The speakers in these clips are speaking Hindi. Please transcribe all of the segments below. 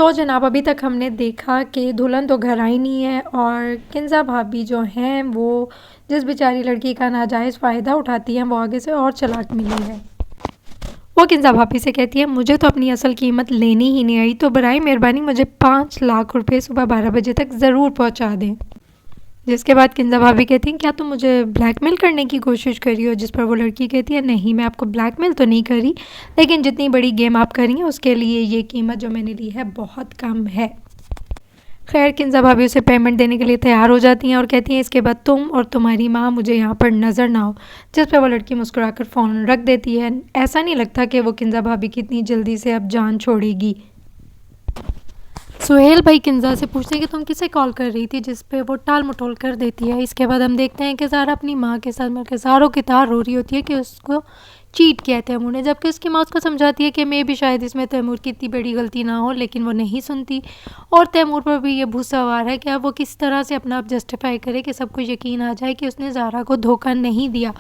तो जनाब अभी तक हमने देखा कि दुल्हन तो घर आई नहीं है और किंजा भाभी जो हैं वो जिस बेचारी लड़की का नाजायज़ फ़ायदा उठाती हैं वो आगे से और चालाक मिली है। वो किंजा भाभी से कहती है मुझे तो अपनी असल कीमत लेनी ही नहीं आई, तो बराए मेहरबानी मुझे 5 लाख रुपए सुबह 12 बजे तक ज़रूर पहुंचा दें। जिसके बाद किंजा भाभी कहती हैं क्या तुम मुझे ब्लैकमेल करने की कोशिश करी हो, जिस पर वो लड़की कहती है नहीं, मैं आपको ब्लैकमेल तो नहीं करी, लेकिन जितनी बड़ी गेम आप करी हैं उसके लिए ये कीमत जो मैंने ली है बहुत कम है। खैर किंजा भाभी उसे पेमेंट देने के लिए तैयार हो जाती हैं और कहती हैं इसके बाद तुम और तुम्हारी माँ मुझे यहाँ पर नज़र ना हो, जिस पर वो लड़की मुस्कुराकर फ़ोन रख देती है। ऐसा नहीं लगता कि वो किंजा भाभी की इतनी जल्दी से अब जान छोड़ेगी। सुहेल भाई किंजा से पूछते हैं कि तुम किसे कॉल कर रही थी, जिस पे वो टाल मटोल कर देती है। इसके बाद हम देखते हैं कि ज़ारा अपनी माँ के साथ मिलकर ज़ारों की तार रो रही होती है कि उसको चीट किया तैमूर ने, जबकि उसकी माँ उसको समझाती है कि मैं भी शायद इसमें तैमूर की इतनी बड़ी गलती ना हो, लेकिन वो नहीं सुनती और तैमूर पर भी ये भूत सवार है कि अब वो किस तरह से अपना आप जस्टिफाई करे कि सबको यकीन आ जाए कि उसने ज़ारा को धोखा नहीं दिया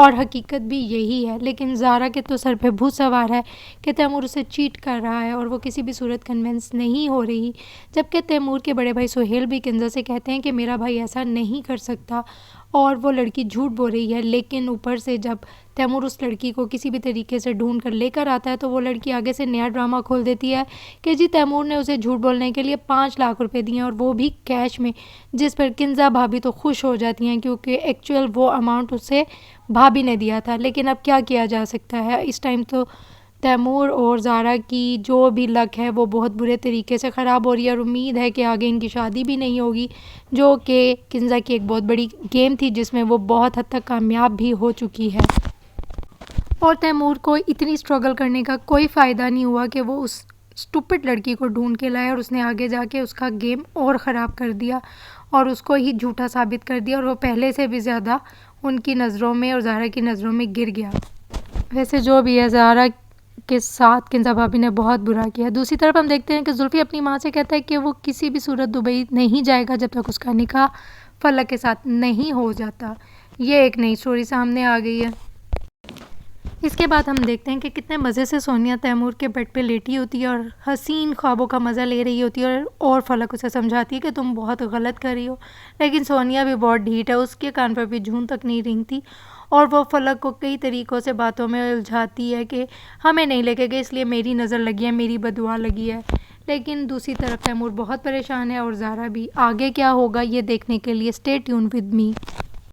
और हकीकत भी यही है। लेकिन ज़ारा के तो सर पे भूत सवार है कि तैमूर उसे चीट कर रहा है और वो किसी भी सूरत कन्विंस नहीं हो रही, जबकि तैमूर के बड़े भाई सुहेल भी किंजा से कहते हैं कि मेरा भाई ऐसा नहीं कर सकता और वो लड़की झूठ बोल रही है। लेकिन ऊपर से जब तैमूर उस लड़की को किसी भी तरीके से ढूंढ कर लेकर आता है तो वो लड़की आगे से नया ड्रामा खोल देती है कि जी तैमूर ने उसे झूठ बोलने के लिए 5 लाख रुपए दिए और वो भी कैश में, जिस पर किंजा भाभी तो खुश हो जाती हैं क्योंकि एक्चुअल वो अमाउंट उसे भाभी ने दिया था। लेकिन अब क्या किया जा सकता है, इस टाइम तो तैमूर और ज़ारा की जो भी लक है वो बहुत बुरे तरीके से ख़राब हो रही है और उम्मीद है कि आगे इनकी शादी भी नहीं होगी, जो कि किंजा की एक बहुत बड़ी गेम थी जिसमें वो बहुत हद तक कामयाब भी हो चुकी है। और तैमूर को इतनी स्ट्रगल करने का कोई फ़ायदा नहीं हुआ कि वो उस स्टूपिड लड़की को ढूंढ के लाए और उसने आगे जाके उसका गेम और ख़राब कर दिया और उसको ही झूठा साबित कर दिया और वो पहले से भी ज़्यादा उनकी नज़रों में और ज़ारा की नज़रों में गिर गया। वैसे जो भी है ज़ारा के साथ किंजा भाभी ने बहुत बुरा किया। दूसरी तरफ हम देखते हैं कि जुल्फ़ी अपनी माँ से कहता है कि वो किसी भी सूरत दुबई नहीं जाएगा जब तक उसका निकाह फलक के साथ नहीं हो जाता। ये एक नई स्टोरी सामने आ गई है। इसके बाद हम देखते हैं कि कितने मज़े से सोनिया तैमूर के बेड पे लेटी होती है और हसीन ख्वाबों का मज़ा ले रही होती है और फलक उसे समझाती है कि तुम बहुत गलत कर रही हो, लेकिन सोनिया भी बहुत ढीठ है, उसके कान पर भी जून तक नहीं रेंगती और वो फलक को कई तरीक़ों से बातों में उलझाती है कि हमें नहीं लेके गए इसलिए मेरी नज़र लगी है, मेरी बदुआ लगी है। लेकिन दूसरी तरफ तैमूर बहुत परेशान है और ज़ारा भी। आगे क्या होगा ये देखने के लिए स्टे ट्यून विद मी।